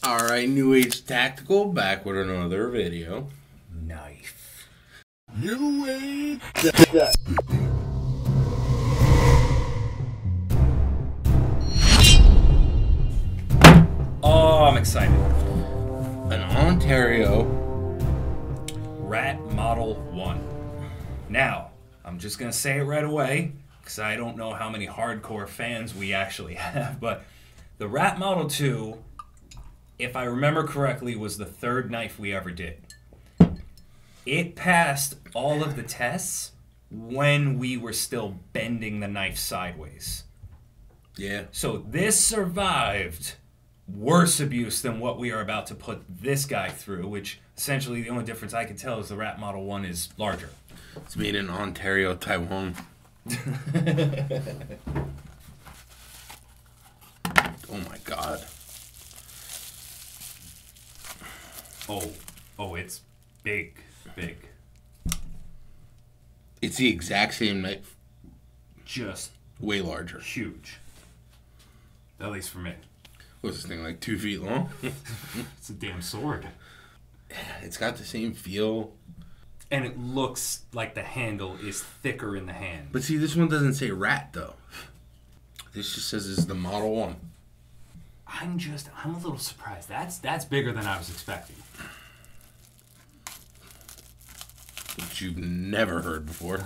Alright, New Age Tactical, back with another video. Knife. New Age Tactical. Oh, I'm excited. An Ontario Rat Model 1. Now, I'm just going to say it right away, because I don't know how many hardcore fans we actually have, but the Rat Model 2, if I remember correctly, was the third knife we ever did. It passed all of the tests when we were still bending the knife sideways. Yeah. So this survived worse abuse than what we are about to put this guy through, which essentially the only difference I can tell is the Rat Model 1 is larger. It's made in Ontario, Taiwan. Oh my god. Oh, it's big. It's the exact same knife. Just Way larger. huge. At least for me. What's this thing, like 2 feet long? It's a damn sword. It's got the same feel. And it looks like the handle is thicker in the hand. But see, this one doesn't say rat, though. This just says it's the Model 1. I'm a little surprised. That's bigger than I was expecting. Which you've never heard before.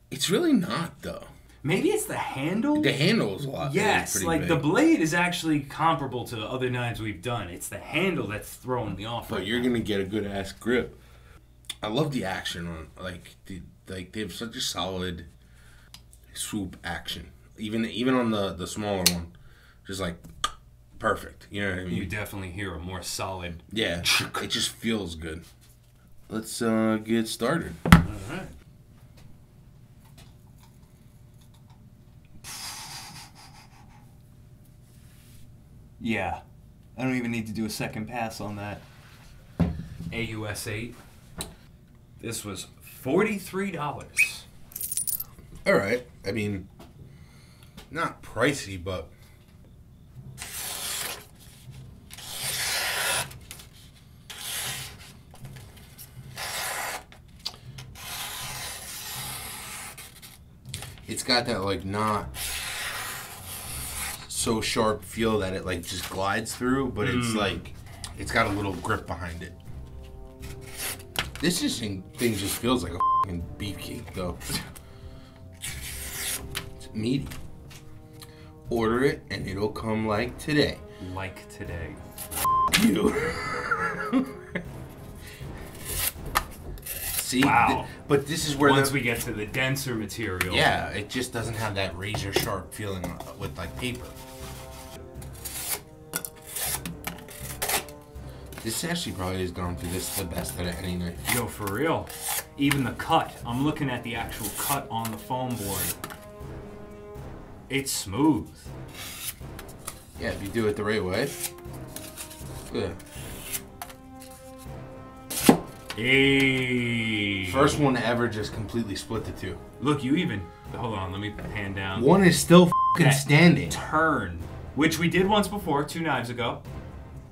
It's really not, though. Maybe it's the handle? The handle is a lot. Yes, pretty like big. the blade is actually comparable to the other knives we've done. It's the handle that's throwing me off. But you're gonna get a good ass grip. I love the action on they have such a solid swoop action. Even on the smaller one, just like perfect. You know what I mean? You definitely hear a more solid. Yeah, it just feels good. Let's get started. All right. Yeah, I don't even need to do a second pass on that. AUS 8. This was $43. All right. I mean, not pricey, but it's got that like not so sharp feel that it like just glides through, but it's like it's got a little grip behind it. This thing just feels like a fucking beefcake, though. It's meaty. Order it and it'll come like today. Like today. You. See? Wow. But this is where Once we get to the denser material. yeah, it just doesn't have that razor sharp feeling with like paper. This actually probably has gone through this the best out of any knife. Yo, for real. Even the cut. I'm looking at the actual cut on the foam board. It's smooth. Yeah, if you do it the right way. Good. Hey. First one ever just completely split the two. Look, you even. Hold on, let me hand down. One is still fucking That standing. Turn, which we did once before, 2 knives ago.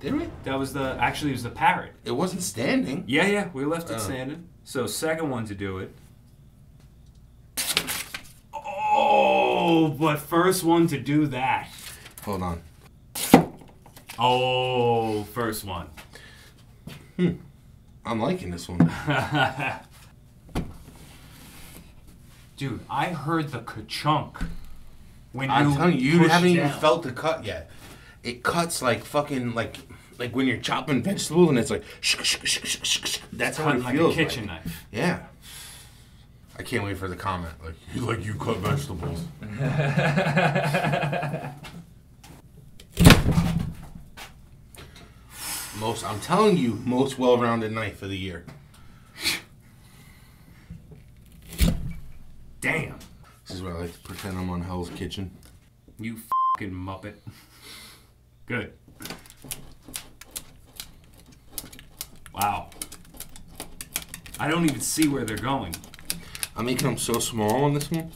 Did we? That was actually it was the Parrot. It wasn't standing. Yeah, we left it Oh. standing. So second one to do it. Oh, but first one to do that. Hold on. Oh, first one. I'm liking this one. Dude, I heard the ka-chunk when I'm telling you, you pushed haven't even down. felt the cut yet. It cuts like fucking like when you're chopping vegetables and it's like that's how it Cutting like a feels. kitchen knife. Yeah. I can't wait for the comment. Like you cut vegetables. I'm telling you, most well-rounded knife of the year. Damn. This is where I like to pretend I'm on Hell's Kitchen. You fucking muppet. Good. Wow. I don't even see where they're going. I'm making them so small on this one.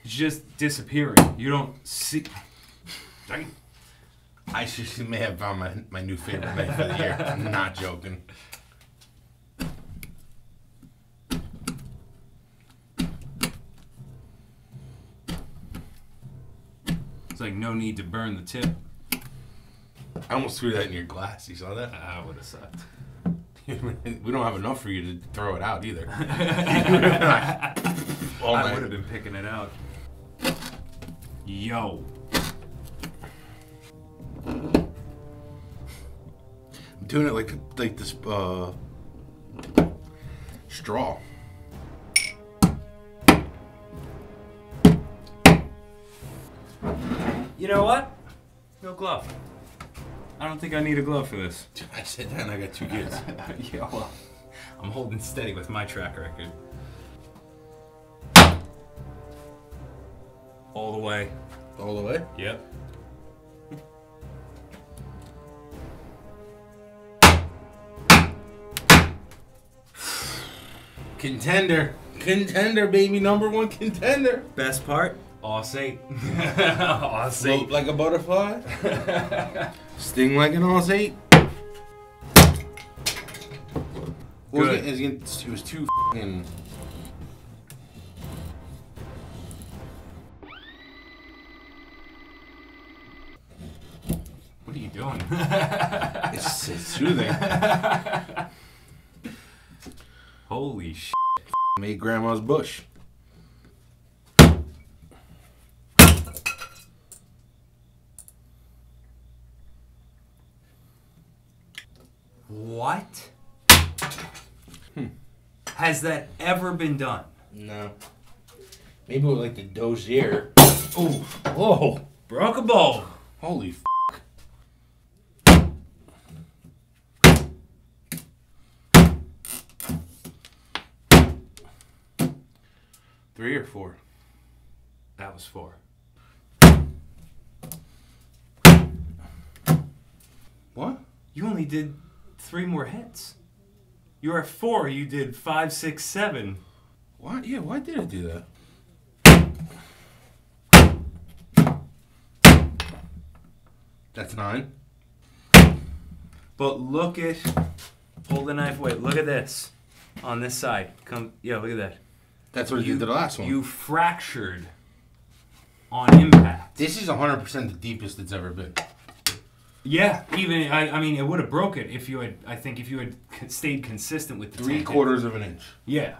It's just disappearing. You don't see. I seriously may have found my new favorite knife of the year. I'm not joking. It's like no need to burn the tip. I almost threw that in your glass. You saw that? I would have sucked. We don't have enough for you to throw it out either. I would have been picking it out. Yo. I'm doing it like this straw. You know what? No glove. I don't think I need a glove for this. I said that and I got 2 kids. Yeah, well, I'm holding steady with my track record. All the way. All the way? Yep. Contender. Contender, baby. #1 contender. Best part? Auss-8. Auss-8. Float like a butterfly. Sting like an Auss-8. Good. It was too f***ing... What are you doing? It's soothing. Holy shit. Made grandma's bush. What? Has that ever been done? No. Maybe with like the Dozier. Ooh. Whoa. Broke a bowl. Holy f***. 3 or 4? That was 4. What? You only did 3 more hits. You were at 4. You did 5, 6, 7. What? Yeah, why did I do that? That's 9. But look at... Hold the knife. Wait, look at this. On this side. Come. Yeah, look at that. That's what you did the last one. You fractured on impact. This is 100% the deepest it's ever been. Yeah, even I mean, it would have broke it if you had. I think if you had stayed consistent with the 3/4 of an inch. Yeah.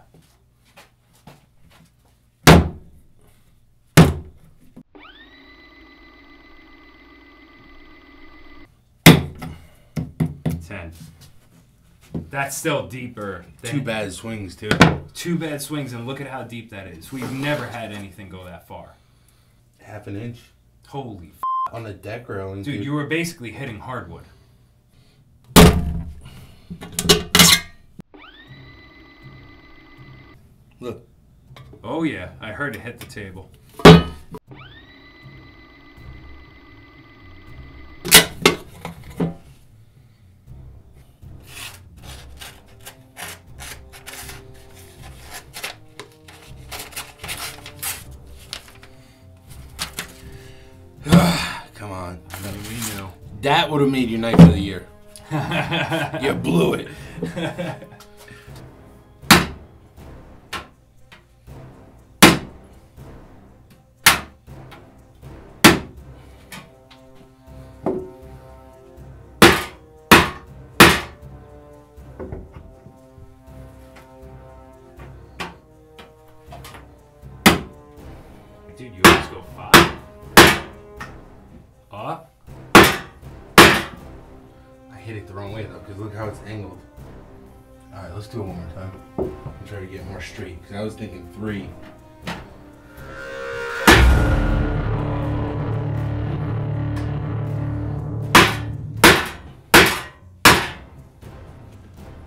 That's still deeper. Than 2 bad swings too. 2 bad swings, and look at how deep that is. We've never had anything go that far. 1/2 inch. Holy on the deck railing. dude, you were basically hitting hardwood. Look. Oh yeah, I heard it hit the table. Come on. We knew. That would have made you knife of the year. You blew it. Dude, you always go 5. Up. I hit it the wrong way though, because look how it's angled. Alright, let's do it one more time. And try to get more straight, because I was thinking 3.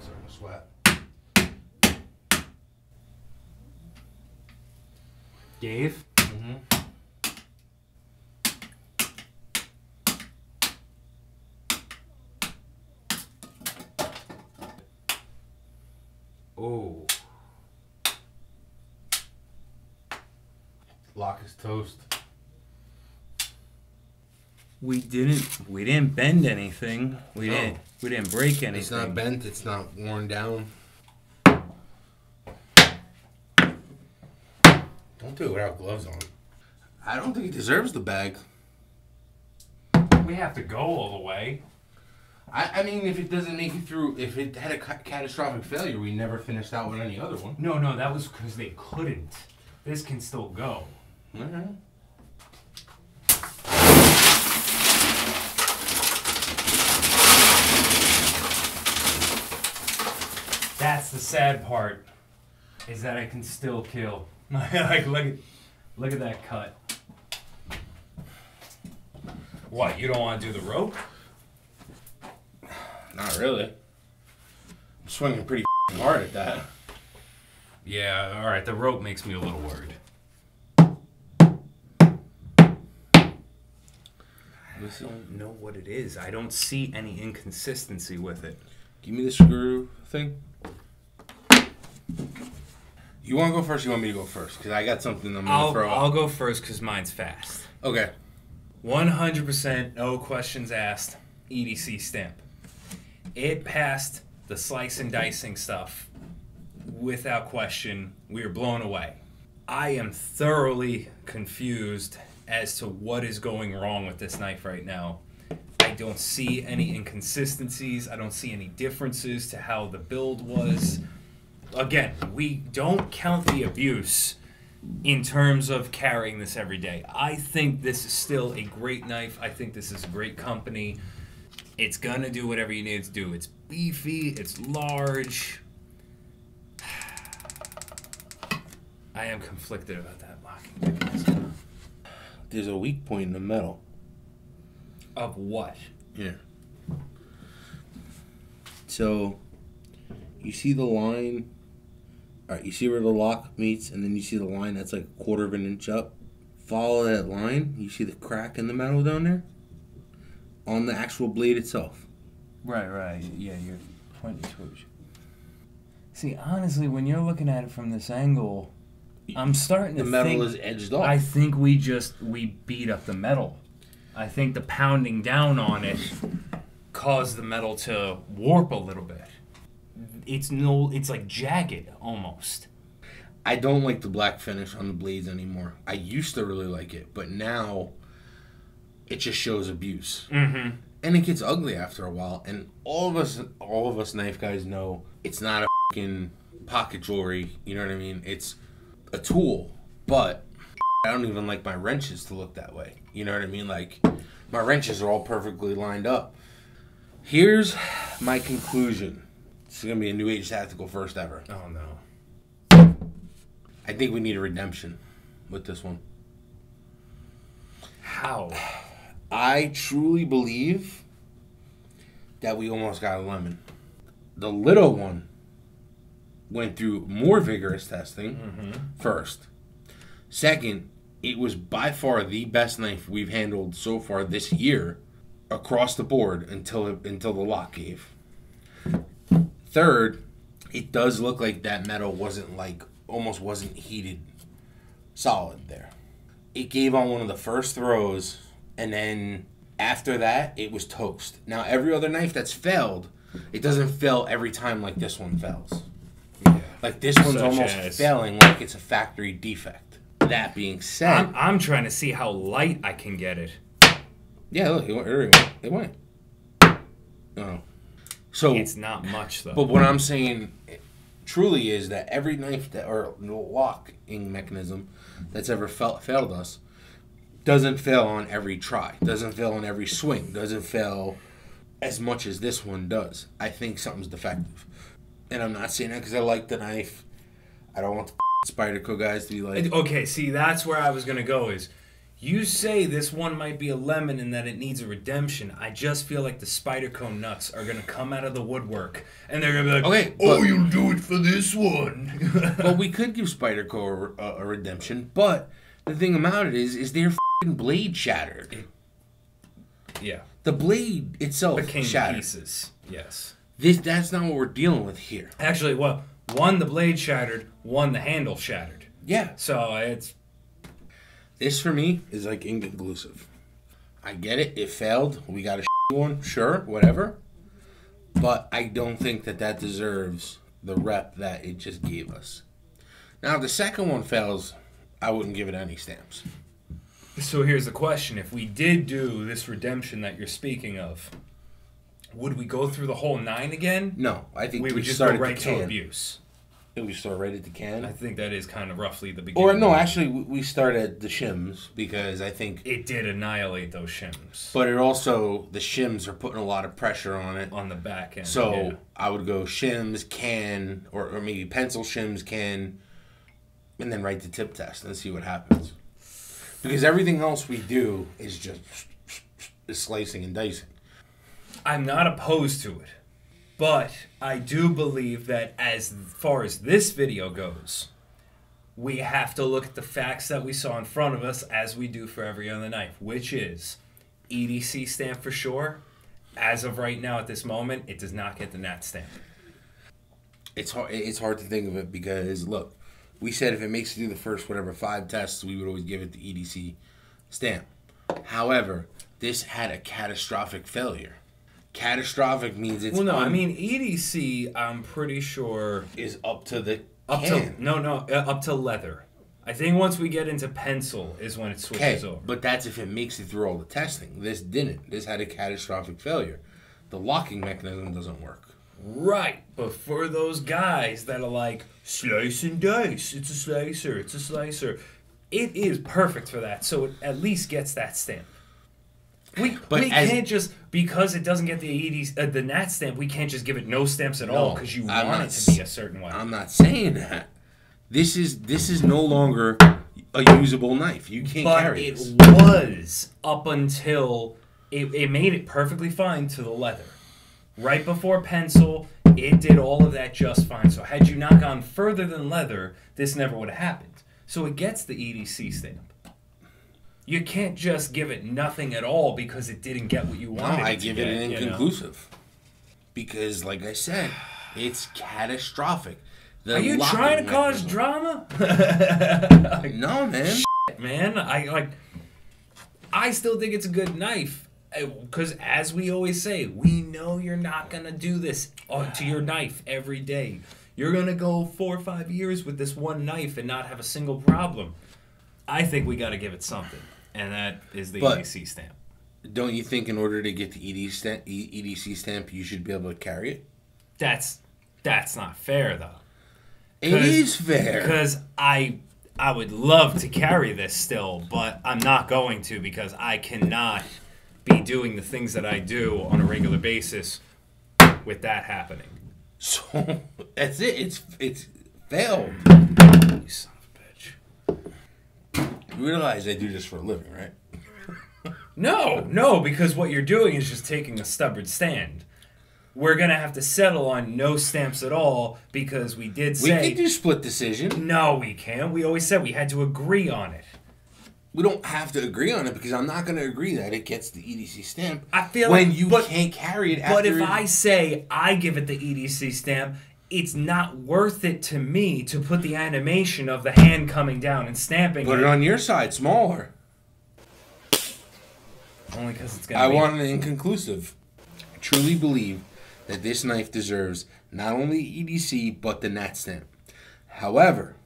Starting to sweat. Dave? Mm-hmm. Oh. Lock is toast. We didn't bend anything. We didn't break anything. It's not bent. It's not worn down. Don't do it without gloves on. I don't think it deserves the bag. We have to go all the way. I mean, if it doesn't make it through, if it had a catastrophic failure, we never finished out with any other one. No, that was because they couldn't. This can still go. Okay. That's the sad part, is that I can still kill. Like, look at that cut. What, you don't want to do the rope? Not really. I'm swinging pretty hard at that. Yeah, alright, the rope makes me a little worried. I don't know what it is. I don't see any inconsistency with it. Give me the screw thing. You want to go first or you want me to go first? Because I got something I'm going to throw I'll out. go first because mine's fast. Okay. 100%, no questions asked, EDC stamp. It passed the slice and dicing stuff without question. We were blown away. I am thoroughly confused as to what is going wrong with this knife right now. I don't see any inconsistencies. I don't see any differences to how the build was. Again, we don't count the abuse in terms of carrying this every day. I think this is still a great knife. I think this is a great company. It's gonna do whatever you need it to do. It's beefy, it's large. I am conflicted about that locking. There's a weak point in the metal. Of what? Here. So, you see the line. Alright, you see where the lock meets, and then you see the line that's like a quarter of an inch up. Follow that line. You see the crack in the metal down there? On the actual blade itself. Right. Yeah, you're pointing towards you. See, honestly, when you're looking at it from this angle, I'm starting to The metal think... is edged off. I think we beat up the metal. I think the pounding down on it caused the metal to warp a little bit. It's like jagged almost. I don't like the black finish on the blades anymore. I used to really like it, but now it just shows abuse. Mm-hmm. And it gets ugly after a while. And all of us knife guys know it's not a fucking pocket jewelry. You know what I mean? It's a tool. But I don't even like my wrenches to look that way. You know what I mean? Like, my wrenches are all perfectly lined up. Here's my conclusion. This is going to be a New Age Tactical first ever. Oh, no. I think we need a redemption with this one. How? I truly believe that we almost got a lemon. The little one went through more vigorous testing first. Second, it was by far the best knife we've handled so far this year across the board until the lock gave. Third, it does look like that metal almost wasn't heated solid there. It gave on one of the first throws, and then after that, it was toast. Now, every other knife that's failed, it doesn't fail every time like this one fails. Yeah. Like this one's almost failing like it's a factory defect. That being said, I'm trying to see how light I can get it. yeah, look, it went. Oh. So It's not much, though. But what I'm saying truly is that every knife or locking mechanism that's ever failed us doesn't fail on every try, doesn't fail on every swing, doesn't fail as much as this one does. I think something's defective. And I'm not saying that because I like the knife. I don't want the Spyderco guys to be like... Okay, see, that's where I was going to go is, you say this one might be a lemon and that it needs a redemption. I just feel like the Spyderco nuts are going to come out of the woodwork and they're going to be like, Okay, oh, you'll do it for this one. Well, we could give Spyderco a redemption, but the thing about it is their f***ing blade shattered. Yeah. The blade itself Became shattered. pieces. Yes. That's not what we're dealing with here. Actually, well, one, the blade shattered, one, the handle shattered. Yeah. So it's... This, for me, is like inconclusive. I get it. It failed. We got a one. Sure, whatever. But I don't think that deserves the rep that it just gave us. Now, if the second one fails, I wouldn't give it any stamps. So here's the question. If we did do this redemption that you're speaking of, would we go through the whole 9 again? No, I think we would just start go right at the to can. abuse. We start right at the can. I think that is kind of roughly the beginning. Or no, actually, we start at the shims because I think it did annihilate those shims. But it also, the shims are putting a lot of pressure on it. On the back end. So yeah. I would go shims, can, or maybe pencil shims, can, and then write the tip test and see what happens. Because everything else we do is just slicing and dicing. I'm not opposed to it. But I do believe that as far as this video goes, we have to look at the facts that we saw in front of us as we do for every other knife, which is EDC stamp for sure. As of right now at this moment, it does not get the NAT stamp. It's hard to think of it because, look, we said if it makes it through the first, 5 tests, we would always give it the EDC stamp. However, this had a catastrophic failure. Catastrophic means it's... Well, no, I mean, EDC, I'm pretty sure... is up to the up can. Up to leather. I think once we get into pencil is when it switches over. But that's if it makes it through all the testing. This didn't. This had a catastrophic failure. The locking mechanism doesn't work. Right, but for those guys that are like, slice and dice, it's a slicer, it's a slicer, it is perfect for that, so it at least gets that stamp. We can't just, because it doesn't get the NAT stamp, we can't just give it no stamps at all because you want it to be a certain way. I'm not saying that. This is no longer a usable knife. You can't carry this. But it was up until it made it perfectly fine to the leather. Right before pencil, it did all of that just fine. So had you not gone further than leather, this never would have happened. So it gets the EDC stamp. You can't just give it nothing at all because it didn't get what you wanted. No, I give it an inconclusive. Because, like I said, it's catastrophic. Are you trying to cause drama? No, man. Man, I still think it's a good knife. Because as we always say, we know you're not going to do this to your knife every day. You're going to go 4 or 5 years with this one knife and not have a single problem. I think we got to give it something, and that is the EDC stamp. Don't you think in order to get the EDC stamp, you should be able to carry it? That's not fair, though. It is fair. Because I would love to carry this still, but I'm not going to because I cannot be doing the things that I do on a regular basis with that happening. So that's it. It's failed. You son of a bitch. You realize I do this for a living, right? No, because what you're doing is just taking a stubborn stand. We're going to have to settle on no stamps at all because we did say... We can do split decision. No, we can't. We always said we had to agree on it. We don't have to agree on it because I'm not going to agree that it gets the EDC stamp I feel when like, you can't carry it after... But if I say I give it the EDC stamp, it's not worth it to me to put the animation of the hand coming down and stamping Put it on your side, smaller. Only because it's going to I be... want an inconclusive. I truly believe that this knife deserves not only EDC, but the NAT stamp. However,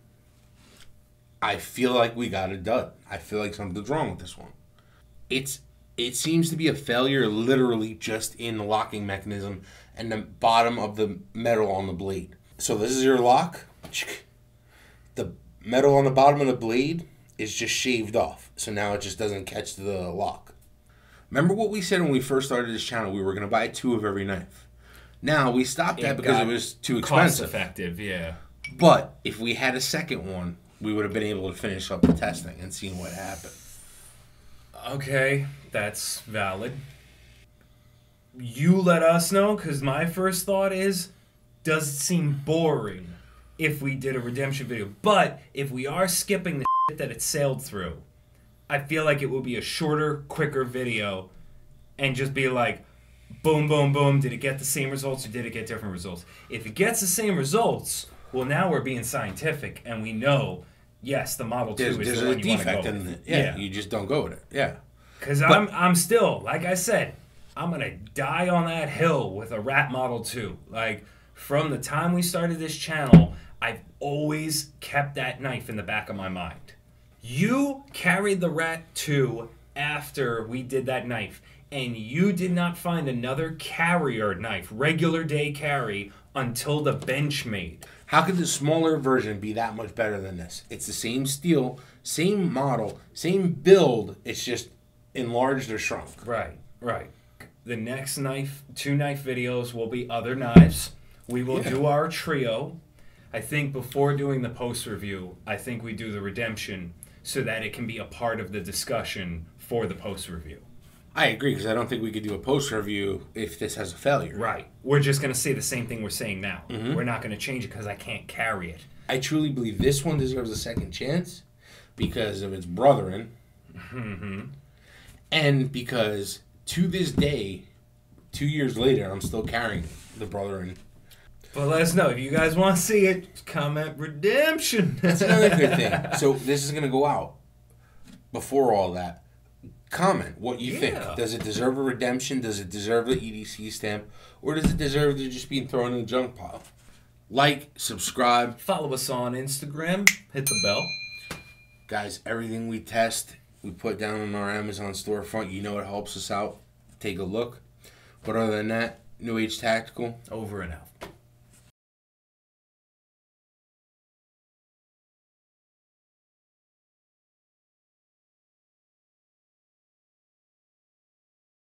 I feel like we got a dud. I feel like something's wrong with this one. It seems to be a failure literally just in the locking mechanism and the bottom of the metal on the blade. So this is your lock. The metal on the bottom of the blade is just shaved off. So now it just doesn't catch the lock. Remember what we said when we first started this channel? We were going to buy 2 of every knife. Now, we stopped that because it was too expensive. Cost effective, yeah. But if we had a second one, we would have been able to finish up the testing and see what happened. Okay, that's valid. You let us know, because my first thought is, does it seem boring if we did a redemption video? But if we are skipping the shit that it sailed through, I feel like it would be a shorter, quicker video and just be like, boom, boom, boom, did it get the same results or did it get different results? If it gets the same results, well, now we're being scientific and we know, yes, the Model 2 is the one you want to go with. Yeah, you just don't go with it. Yeah. Because I'm still, like I said, I'm going to die on that hill with a Rat Model 2. Like, from the time we started this channel, I've always kept that knife in the back of my mind. You carried the Rat 2 after we did that knife, and you did not find another carrier knife, regular day carry, until the Benchmade. How could the smaller version be that much better than this? It's the same steel, same model, same build. It's just enlarged or shrunk. Right, right. The next two knife videos will be other knives. We will do our trio. I think before doing the post review, I think we do the Redemption so that it can be a part of the discussion for the post review. I agree, because I don't think we could do a post review if this has a failure. Right. We're just going to say the same thing we're saying now. We're not going to change it because I can't carry it. I truly believe this one deserves a second chance because of its brethren. And because to this day, 2 years later, I'm still carrying the brethren. But let us know. If you guys want to see it, comment Redemption. That's another good thing. So this is going to go out. Before all that, comment what you think. Does it deserve a redemption? Does it deserve the EDC stamp? Or does it deserve to just being thrown in the junk pile? Like, subscribe. Follow us on Instagram. Hit the bell. Guys, everything we test, we put down on our Amazon storefront. You know it helps us out. Take a look. But other than that, New Age Tactical. Over and out.